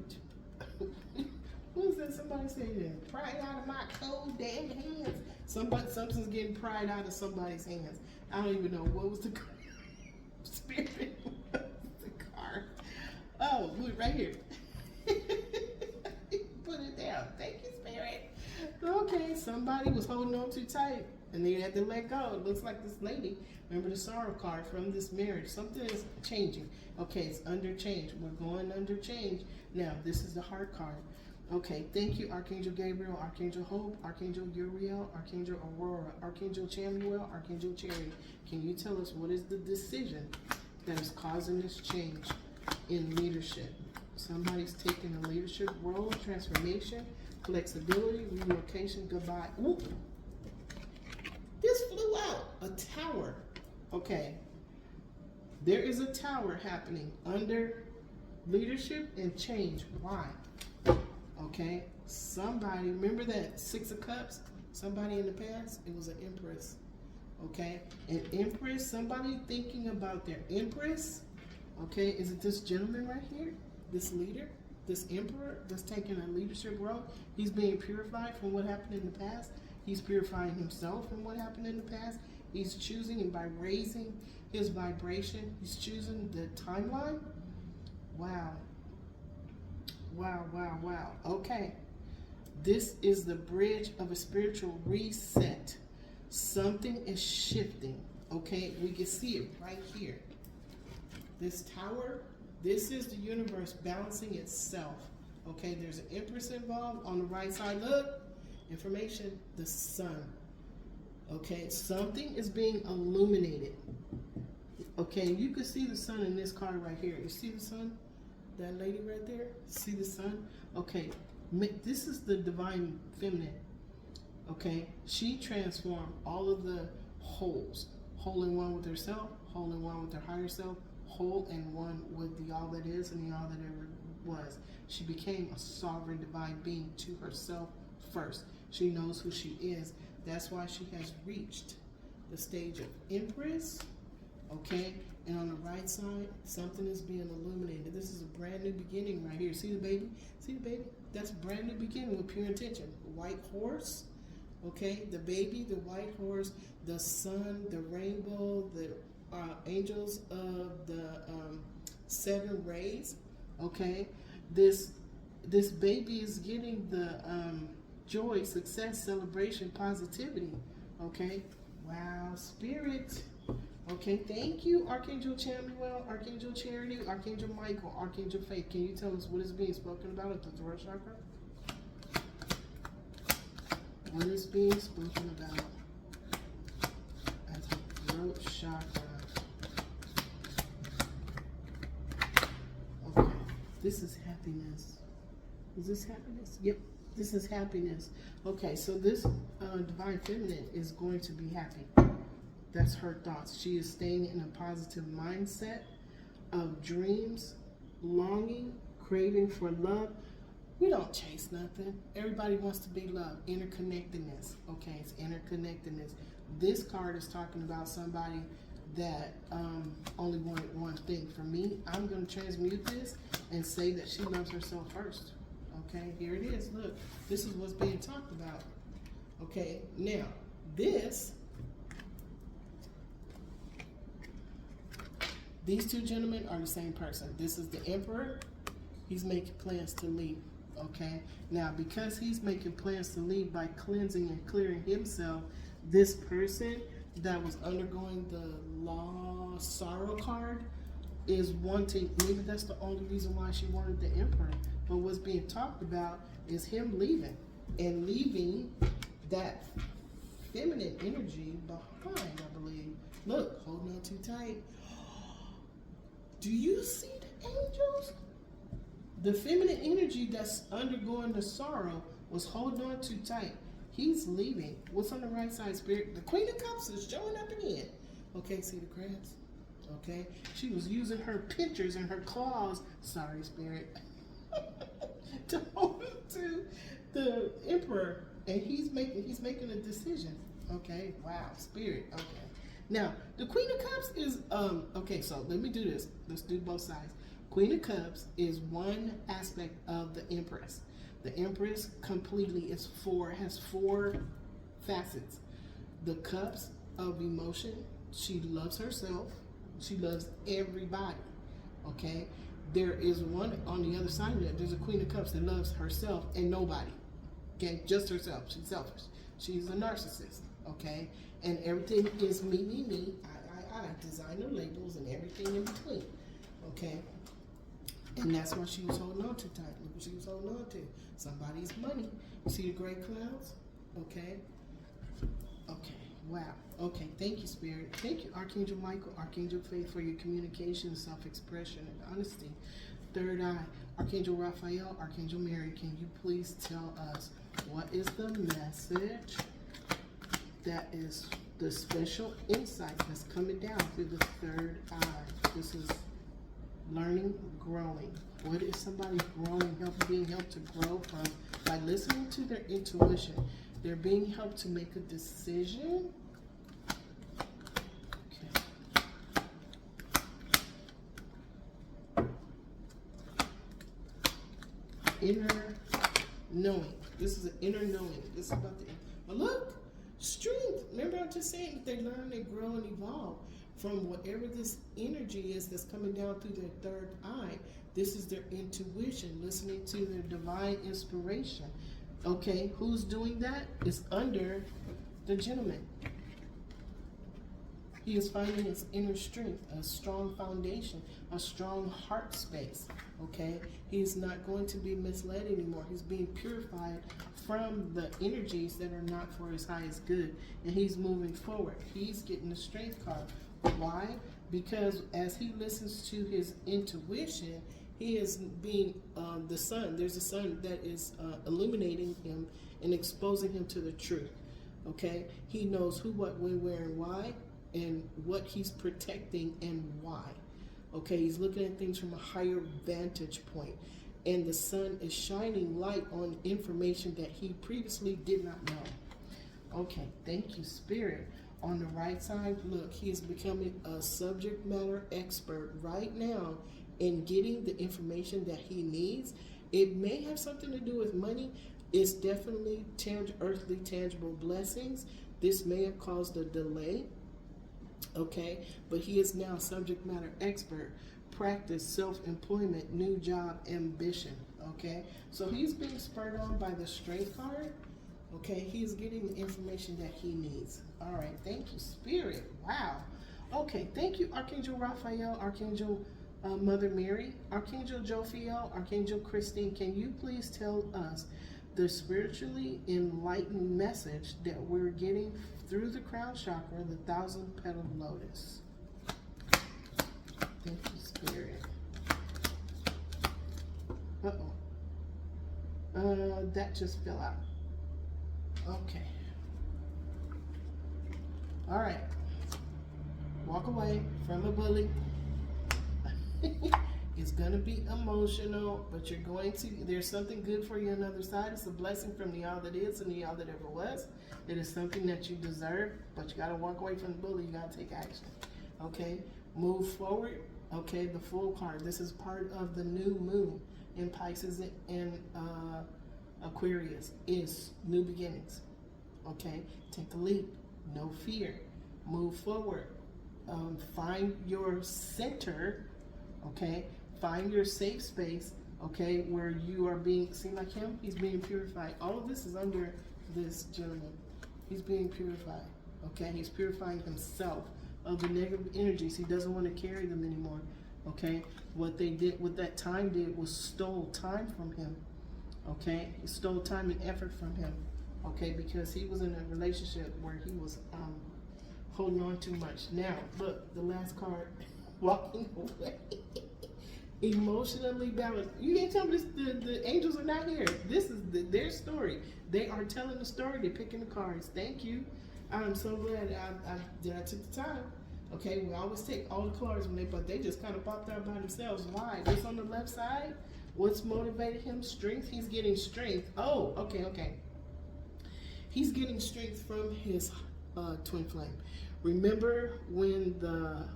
What was that? Somebody said, pry out of my cold damn hands. Something's getting pried out of somebody's hands. I don't even know what was the spirit. What was the card? Oh, look right here. Put it down. Thank you, spirit. Okay, somebody was holding on too tight and they had to let go. It looks like this lady. Remember the sorrow card from this marriage. Something is changing. Okay, it's under change. We're going under change. Now, this is the heart card. Okay, thank you, Archangel Gabriel, Archangel Hope, Archangel Uriel, Archangel Aurora, Archangel Chamuel, Archangel Charity. Can you tell us what is the decision that is causing this change in leadership? Somebody's taking a leadership role, transformation, flexibility, relocation, goodbye. Ooh. This flew out, a tower. Okay, there is a tower happening under leadership and change. Why? Okay, somebody, remember that Six of Cups? Somebody in the past, it was an Empress. Okay, an Empress, somebody thinking about their Empress. Okay, is it this gentleman right here? This leader, this emperor that's taking a leadership role? He's being purified from what happened in the past. He's purifying himself from what happened in the past. He's choosing, and by raising his vibration, he's choosing the timeline. Wow. Wow, wow, wow. Okay. This is the bridge of a spiritual reset. Something is shifting. Okay, we can see it right here. This tower, this is the universe balancing itself. Okay, there's an Empress involved on the right side. Look, information, the sun. Okay, something is being illuminated. Okay, you can see the sun in this card right here. You see the sun? That lady right there, see the sun? Okay, this is the divine feminine. Okay, she transformed all of the wholes. Whole in one with herself, whole in one with her higher self, whole in one with the all that is and the all that ever was. She became a sovereign divine being to herself first. She knows who she is. That's why she has reached the stage of Empress. Okay, and on the right side, something is being illuminated. This is a brand new beginning right here. See the baby? See the baby? That's a brand new beginning with pure intention. White horse, okay, the baby, the white horse, the sun, the rainbow, the angels of the 7 rays, okay. This baby is getting the joy, success, celebration, positivity, okay. Wow, spirit. Okay, thank you, Archangel Chamuel, Archangel Charity, Archangel Michael, Archangel Faith. Can you tell us what is being spoken about at the throat chakra? What is being spoken about at the throat chakra? Okay, this is happiness. Is this happiness? Yep, this is happiness. Okay, so this divine feminine is going to be happy. That's her thoughts. She is staying in a positive mindset of dreams, longing, craving for love. We don't chase nothing. Everybody wants to be loved. Interconnectedness. Okay, it's interconnectedness. This card is talking about somebody that only wanted one thing. For me, I'm going to transmute this and say that she loves herself first. Okay, here it is. Look, this is what's being talked about. Okay, now these two gentlemen are the same person. This is the Emperor. He's making plans to leave. Okay, now because he's making plans to leave by cleansing and clearing himself, this person that was undergoing the lost sorrow card is wanting, maybe that's the only reason why she wanted the Emperor. But what's being talked about is him leaving and leaving that feminine energy behind, I believe. Look, holding on too tight. Do you see the angels? The feminine energy that's undergoing the sorrow was holding on too tight. He's leaving. What's on the right side, Spirit? The Queen of Cups is showing up again. Okay, see the crabs? Okay, she was using her pinchers and her claws. Sorry, Spirit. To hold to the Emperor, and he's making a decision. Okay, wow, Spirit. Okay, now the Queen of Cups is okay. So let me do this. Let's do both sides. Queen of Cups is one aspect of the Empress. The Empress completely has four facets. The cups of emotion. She loves herself. She loves everybody. Okay. There is one on the other side of that. There's a Queen of Cups that loves herself and nobody. Okay, just herself. She's selfish. She's a narcissist. Okay, and everything is me, me, me. I. Designer labels and everything in between. Okay, and that's why she was holding on too tight. Look what she was holding on to. Somebody's money. You see the gray clouds? Okay. Okay. Wow. Okay. Thank you, Spirit. Thank you, Archangel Michael, Archangel Faith, for your communication, self-expression, and honesty. Third eye, Archangel Raphael, Archangel Mary. Can you please tell us what is the message that is the special insight that's coming down through the third eye? This is learning, growing. What is somebody growing, being helped to grow from? By listening to their intuition. They're being helped to make a decision. Okay. Inner knowing. This is an inner knowing. This is about the, but look, strength. Remember I just saying that they learn, they grow, and evolve from whatever this energy is that's coming down through their third eye. This is their intuition, listening to their divine inspiration. Okay, who's doing that? It's under the gentleman. He is finding his inner strength, a strong foundation, a strong heart space. Okay, he's not going to be misled anymore. He's being purified from the energies that are not for his highest good, and he's moving forward. He's getting the strength card. Why? Because as he listens to his intuition, he is being the sun. There's a sun that is illuminating him and exposing him to the truth. Okay, he knows who, what, when, where, and why, and what he's protecting and why. Okay, he's looking at things from a higher vantage point, and the sun is shining light on information that he previously did not know. Okay, thank you, Spirit. On the right side, look, he is becoming a subject matter expert right now in getting the information that he needs. It may have something to do with money. It's definitely earthly tangible blessings. This may have caused a delay. Okay, but he is now subject matter expert, practice, self-employment, new job, ambition. Okay, so he's being spurred on by the strength card. Okay, he's getting the information that he needs. All right, thank you, Spirit. Wow. Okay, thank you, Archangel Raphael, Archangel Mother Mary, Archangel Jophiel, Archangel Christine. Can you please tell us the spiritually enlightened message that we're getting through the crown chakra, the 1,000-petaled lotus? Thank you, Spirit. That just fell out. Okay. All right. Walk away from a bully. It's going to be emotional, but you're going to, there's something good for you on the other side. It's a blessing from the all that is and the all that ever was. It is something that you deserve, but you got to walk away from the bully. You got to take action. Okay? Move forward. Okay? The Fool card. This is part of the new moon in Pisces and Aquarius is new beginnings. Okay? Take a leap. No fear. Move forward. Find your center. Okay? Find your safe space. Okay? Where you are being, see like him? He's being purified. All of this is under this gentleman. He's being purified. Okay? He's purifying himself of the negative energies. He doesn't want to carry them anymore. Okay? What they did, what that time did was stole time from him. Okay? He stole time and effort from him. Okay? Because he was in a relationship where he was holding on too much. Now, look, the last card, walking away. Emotionally balanced. You can't tell me this, the angels are not here. This is their story. They are telling the story. They're picking the cards. Thank you. I'm so glad I took the time. Okay, we always take all the cards but they just kind of popped out by themselves. Why? What's on the left side? What's motivated him? Strength. He's getting strength. Oh, okay. He's getting strength from his twin flame. Remember when the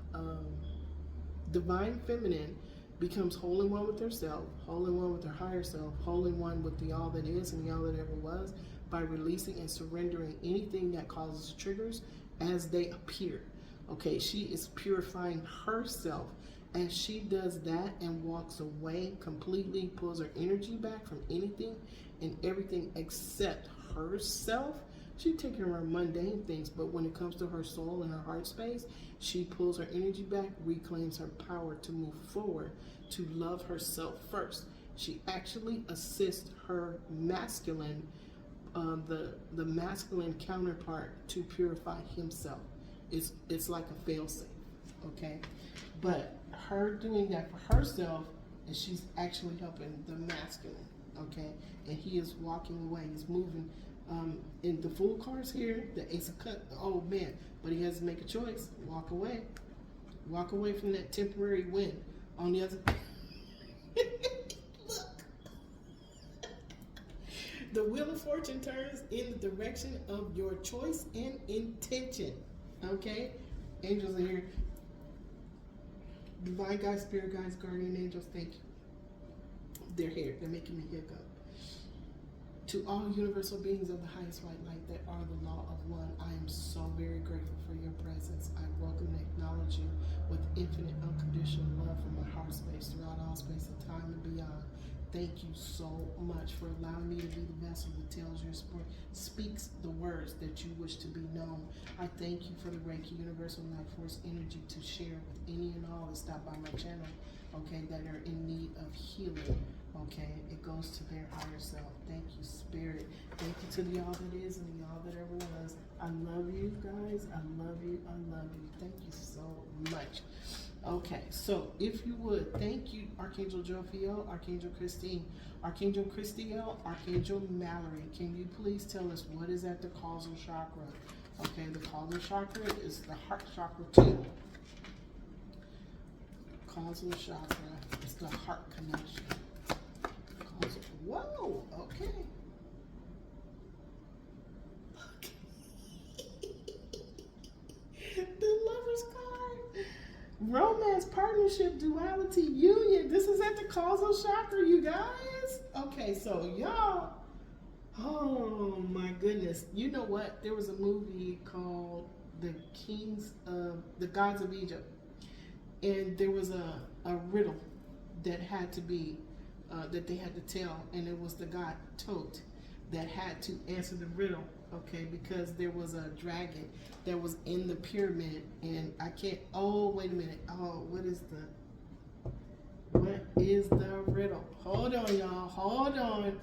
divine feminine becomes whole in one with herself, whole in one with her higher self, whole in one with the all that is and the all that ever was, by releasing and surrendering anything that causes triggers as they appear. Okay, she is purifying herself. As she does that and walks away completely, pulls her energy back from anything and everything except herself. She's taking care of her mundane things, but when it comes to her soul and her heart space, she pulls her energy back, reclaims her power to move forward, to love herself first. She actually assists her masculine, the masculine counterpart, to purify himself. It's like a failsafe, okay? But her doing that for herself, and she's actually helping the masculine, okay? And he is walking away. He's moving. In the Fool cards here, the Ace of Cups, oh man, but he has to make a choice. Walk away. Walk away from that temporary win. On the other, look. The Wheel of Fortune turns in the direction of your choice and intention. Okay? Angels are here. Divine guides, spirit guides, guardian angels, thank you. They're here. They're making me hiccup. To all universal beings of the highest white light that are the law of one, I am so very grateful for your presence. I welcome and acknowledge you with infinite unconditional love from my heart space throughout all space and time and beyond. Thank you so much for allowing me to be the vessel that tells your story, speaks the words that you wish to be known. I thank you for the Reiki Universal Life Force energy to share with any and all that stop by my channel, okay, that are in need of healing. Okay, it goes to their higher self. Thank you, Spirit. Thank you to the all that is and the all that ever was. I love you guys. I love you. I love you. Thank you so much. Okay, so if you would, thank you, Archangel Jophiel, Archangel Christine, Archangel Christiel, Archangel Mallory. Can you please tell us what is at the causal chakra? Okay, the causal chakra is the heart chakra too. Causal chakra is the heart connection. Whoa, okay. The Lover's card. Romance, partnership, duality, union. This is at the causal chakra, you guys. Okay, so y'all, oh my goodness. You know what? There was a movie called The Gods of Egypt. And there was a riddle that had to be that they had to tell, and it was the god Tot that had to answer the riddle, okay, because there was a dragon that was in the pyramid, and I can't, oh, wait a minute, oh, what is the riddle? Hold on, y'all, hold on.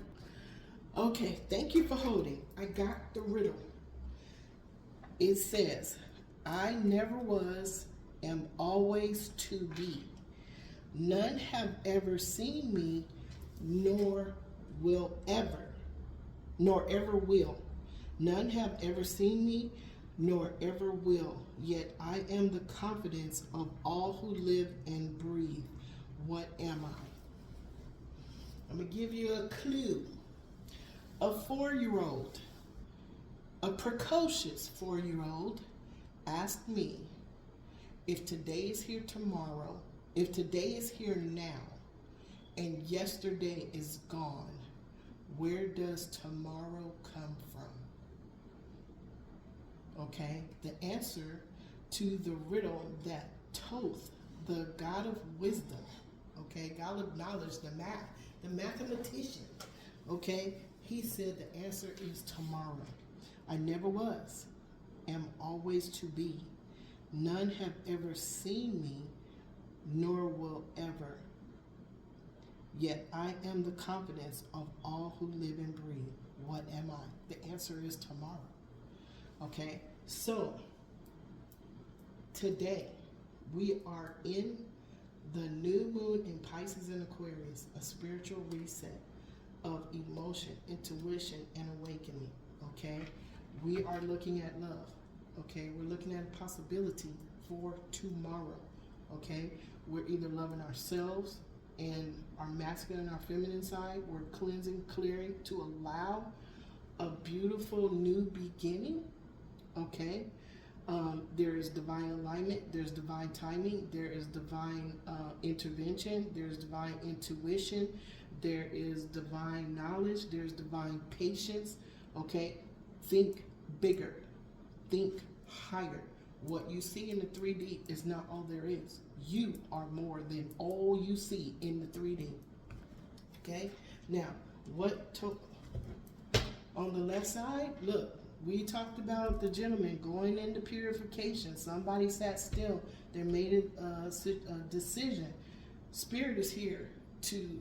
Okay, thank you for holding. I got the riddle. It says, I never was, am always to be. None have ever seen me, nor ever will. None have ever seen me, nor ever will. Yet I am the confidence of all who live and breathe. What am I? I'm going to give you a clue. A 4-year-old, a precocious 4-year-old, asked me if today is here tomorrow, if today is here now, and yesterday is gone, where does tomorrow come from? Okay, the answer to the riddle that Thoth, the god of wisdom, okay, god of knowledge, the mathematician, okay, he said the answer is tomorrow. I never was, am always to be. None have ever seen me, nor will ever. Yet I am the confidence of all who live and breathe. What am I? The answer is tomorrow. Okay, so today we are in the new moon in Pisces and Aquarius, a spiritual reset of emotion, intuition, and awakening. Okay, we are looking at love. Okay, we're looking at a possibility for tomorrow. Okay, we're either loving ourselves and our masculine and our feminine side. We're cleansing, clearing to allow a beautiful new beginning. Okay, there is divine alignment, there's divine timing, there is divine intervention, there's divine intuition, there is divine knowledge, there's divine patience. Okay, think bigger, think higher. What you see in the 3D is not all there is. You are more than all you see in the 3D. Okay, now on the left side, look, we talked about the gentleman going into purification. Somebody sat still. They made a decision. Spirit is here to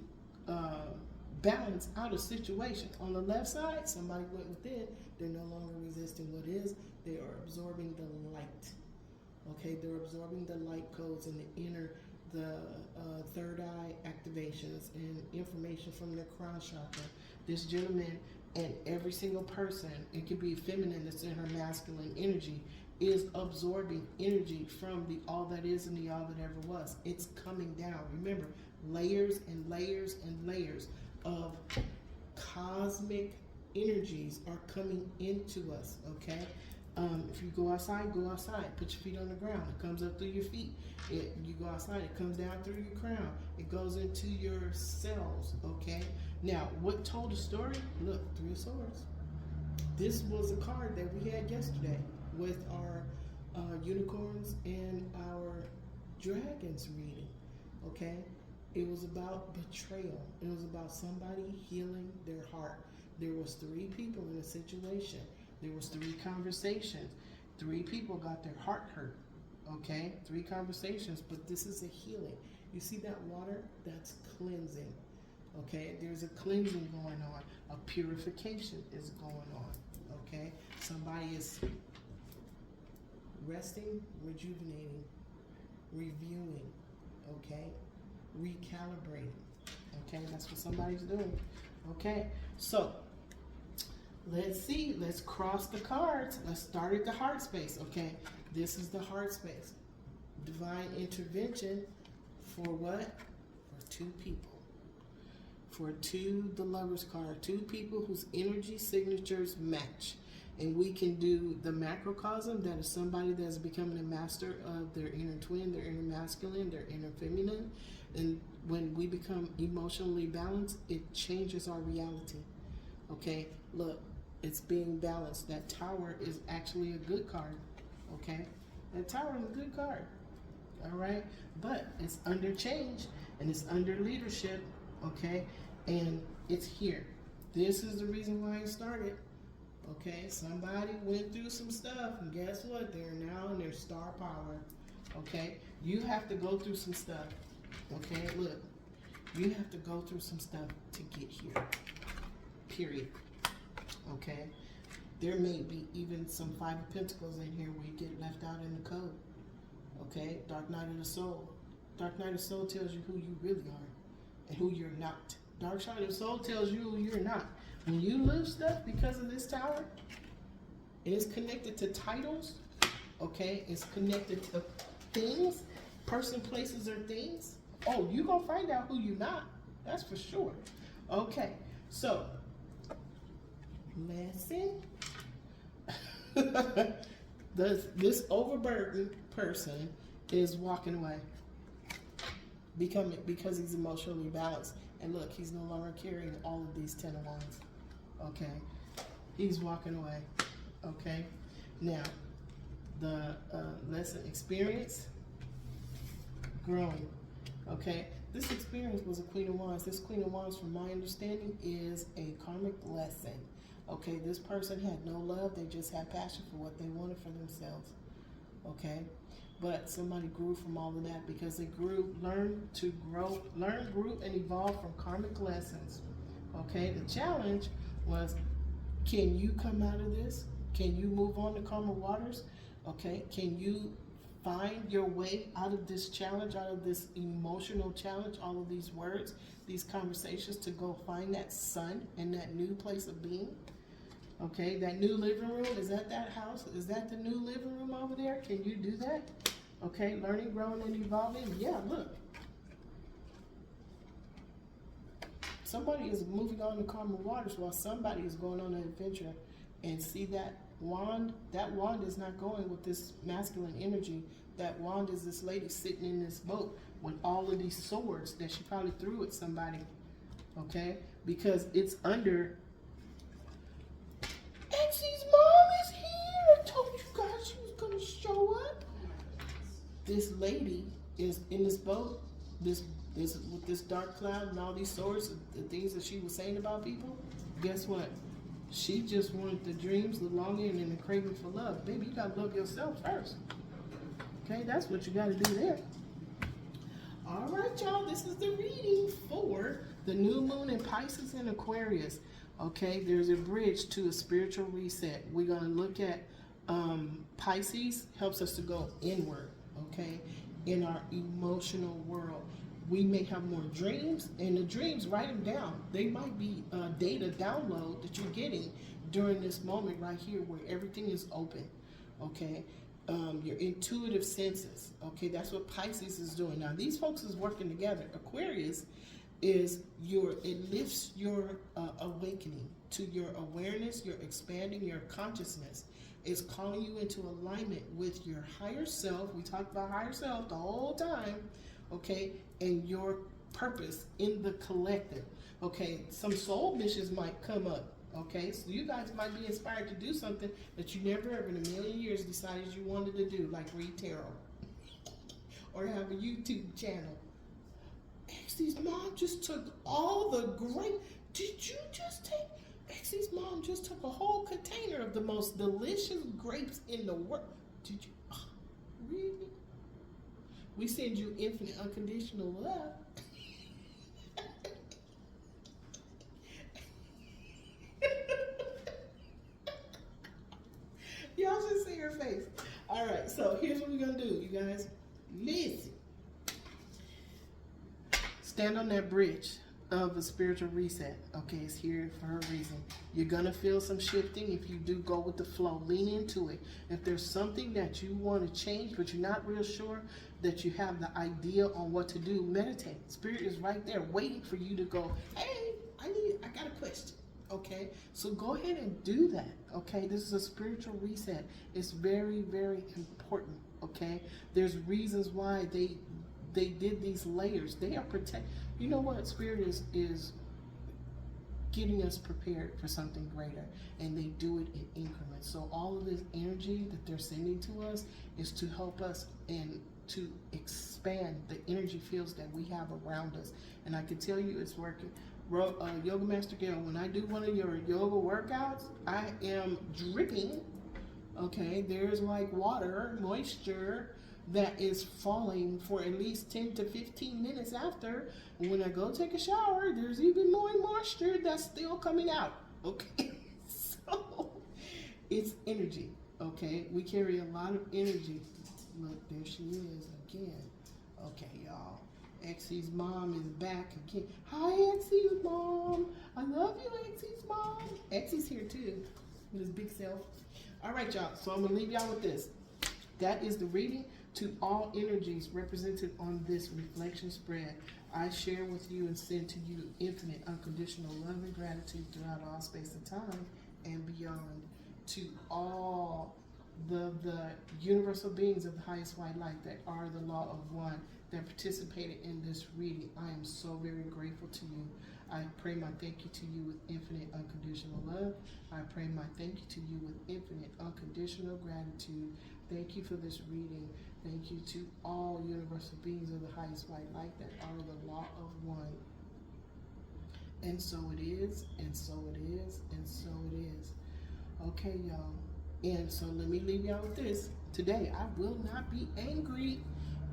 balance out a situation. On the left side, somebody went within. They're no longer resisting what is. They are absorbing the light. Okay, they're absorbing the light codes and the third eye activations and information from their crown chakra. This gentleman and every single person, it could be feminine that's in her masculine energy, is absorbing energy from the all that is and the all that ever was. It's coming down. Remember, layers and layers and layers of cosmic energies are coming into us, okay? If you go outside, go outside. Put your feet on the ground. It comes up through your feet. You go outside, it comes down through your crown. It goes into your cells, okay? Now, what told the story? Look, 3 of Swords. This was a card that we had yesterday with our unicorns and our dragons reading, okay? It was about betrayal. It was about somebody healing their heart. There was 3 people in a situation. There was 3 conversations. 3 people got their heart hurt, okay? 3 conversations, but this is a healing. You see that water? That's cleansing, okay? There's a cleansing going on. A purification is going on, okay? Somebody is resting, rejuvenating, reviewing, okay? Recalibrating, okay? That's what somebody's doing, okay? So, let's see. Let's cross the cards. Let's start at the heart space. Okay, this is the heart space. Divine intervention for what? For 2 people. For 2, the Lover's card. 2 people whose energy signatures match. And we can do the macrocosm. That is somebody that is becoming a master of their inner twin, their inner masculine, their inner feminine. And when we become emotionally balanced, it changes our reality. Okay, look. It's being balanced. That Tower is actually a good card, okay? That Tower is a good card, all right? But it's under change, and it's under leadership, okay? And it's here. This is the reason why it started, okay? Somebody went through some stuff, and guess what? They're now in their star power, okay? You have to go through some stuff, okay? Look, you have to go through some stuff to get here, period. Okay, there may be even some 5 of Pentacles in here where you get left out in the code. Okay, Dark Night of the Soul. Dark Night of the Soul tells you who you really are and who you're not. Dark Night of the Soul tells you who you're not. When you lose stuff because of this Tower, it's connected to titles. Okay, it's connected to things, person, places, or things. Oh, you gonna find out who you not. That's for sure. Okay, so lesson. This overburdened person is walking away, because he's emotionally balanced. And look, he's no longer carrying all of these 10 of Wands. Okay, he's walking away. Okay, now the lesson experience, growing. Okay, this experience was a Queen of Wands. This Queen of Wands, from my understanding, is a karmic lesson. Okay, this person had no love. They just had passion for what they wanted for themselves. Okay, but somebody grew from all of that because they learned, grew, and evolved from karmic lessons. Okay, the challenge was, can you come out of this? Can you move on to calmer waters? Okay, can you find your way out of this challenge, out of this emotional challenge, all of these words, these conversations, to go find that sun and that new place of being? Okay, that new living room, is that house? Is that the new living room over there? Can you do that? Okay, learning, growing, and evolving. Yeah, look. Somebody is moving on to calmer waters while somebody is going on an adventure. And see that wand is not going with this masculine energy. That wand is this lady sitting in this boat with all of these swords that she probably threw at somebody. Okay, because it's under. Exie's mom is here. I told you guys she was gonna show up. This lady is in this boat, this with this dark cloud and all these swords, the things that she was saying about people. Guess what? She just wanted the dreams, the longing, and the craving for love. Baby, you gotta love yourself first. Okay, that's what you gotta do there. All right, y'all, this is the reading for the new moon in Pisces and Aquarius. Okay, there's a bridge to a spiritual reset. We're gonna look at Pisces helps us to go inward, okay, in our emotional world. We may have more dreams, and the dreams, write them down. They might be data download that you're getting during this moment right here where everything is open, okay? Your intuitive senses, okay? That's what Pisces is doing. Now, these folks is working together. Aquarius is it lifts your awakening to your awareness, your expanding your consciousness. It's calling you into alignment with your higher self. We talked about higher self the whole time, okay? And your purpose in the collective, okay? Some soul missions might come up, okay? So you guys might be inspired to do something that you never ever in a million years decided you wanted to do, like read tarot or have a YouTube channel. Exie's mom just took all the grape. Did you just take? Exie's mom just took a whole container of the most delicious grapes in the world. Did you? Oh, really? We send you infinite unconditional love. Y'all should see her face. All right, so here's what we're gonna do, you guys. Listen. Stand on that bridge of a spiritual reset. Okay, it's here for a reason. You're gonna feel some shifting if you do go with the flow. Lean into it. If there's something that you want to change, but you're not real sure that you have the idea on what to do, meditate. Spirit is right there waiting for you to go, hey, I got a question. Okay, so go ahead and do that. Okay, this is a spiritual reset. It's very, very important. Okay, there's reasons why they did these layers. They are protect. You know what? Spirit is getting us prepared for something greater, and they do it in increments. So all of this energy that they're sending to us is to help us and to expand the energy fields that we have around us. And I can tell you it's working. Yoga Master Gail, when I do one of your yoga workouts, I am dripping. Okay, there's like water, moisture that is falling for at least 10 to 15 minutes after. When I go take a shower, there's even more moisture that's still coming out. Okay, so it's energy. Okay, we carry a lot of energy. Look, there she is again. Okay, y'all. Exie's mom is back again. Hi, Exie's mom. I love you, Exie's mom. Exie's here too with his big self. All right, y'all. So I'm gonna leave y'all with this. That is the reading To all energies represented on this reflection spread, I share with you and send to you infinite unconditional love and gratitude throughout all space and time and beyond. To all the universal beings of the highest white light that are the law of one that participated in this reading, I am so very grateful to you. I pray my thank you to you with infinite unconditional love. I pray my thank you to you with infinite unconditional gratitude. Thank you for this reading. Thank you to all universal beings of the highest white light that are the law of one. And so it is, and so it is, and so it is. Okay, y'all. And so let me leave y'all with this. Today, I will not be angry.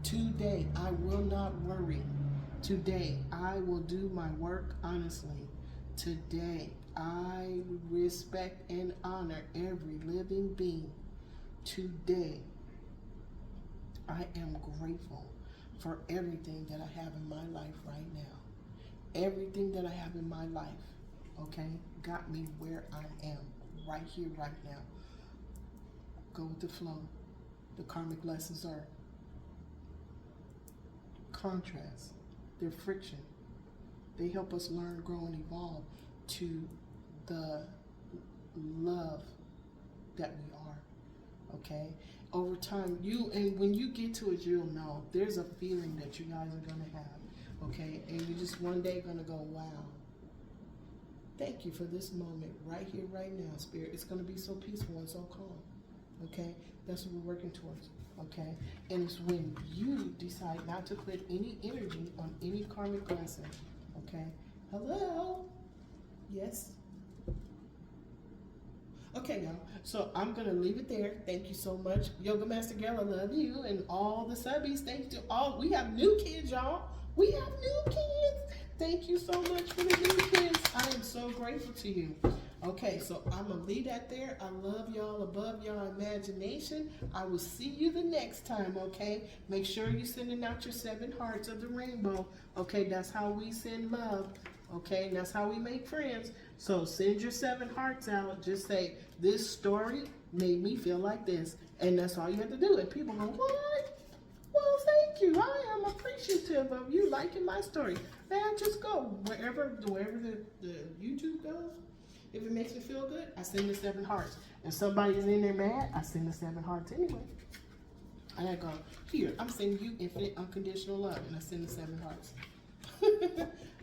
Today, I will not worry. Today, I will do my work honestly. Today, I respect and honor every living being. Today, I am grateful for everything that I have in my life right now. Everything that I have in my life, okay, got me where I am right here, right now. Go with the flow. The karmic lessons are contrast. They're friction. They help us learn, grow, and evolve to the love that we are. Okay? Over time, when you get to it, you'll know. There's a feeling that you guys are gonna have. Okay? And you're just one day gonna go, wow. Thank you for this moment right here, right now, Spirit. It's gonna be so peaceful and so calm. Okay? That's what we're working towards. Okay? And it's when you decide not to put any energy on any karmic lesson. Okay? Hello? Yes? Okay, y'all. So I'm going to leave it there. Thank you so much. Yoga Master Girl, I love you. And all the subbies, thank you to all. We have new kids, y'all. We have new kids. Thank you so much for the new kids. I am so grateful to you. Okay, so I'm going to leave that there. I love y'all above y'all imagination. I will see you the next time, okay? Make sure you're sending out your 7 hearts of the rainbow. Okay, that's how we send love. Okay, and that's how we make friends. So send your 7 hearts out. Just say, this story made me feel like this. And that's all you have to do. And people go, what? Well, thank you. I am appreciative of you liking my story. Man, just go wherever the YouTube goes. If it makes me feel good, I send the 7 hearts. If somebody's in there mad, I send the 7 hearts anyway. And I go, here, I'm sending you infinite unconditional love. And I send the 7 hearts.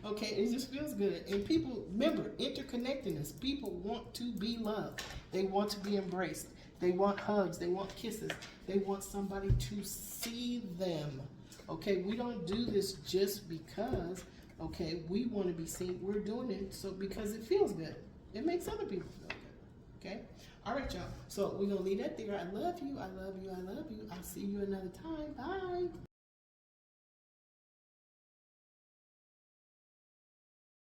Okay, it just feels good. And people, remember, interconnectedness. People want to be loved. They want to be embraced. They want hugs. They want kisses. They want somebody to see them. Okay, we don't do this just because, okay, we want to be seen. We're doing it so because it feels good. It makes other people feel good. Okay? All right, y'all. So we're going to leave that there. I love you. I love you. I love you. I'll see you another time. Bye.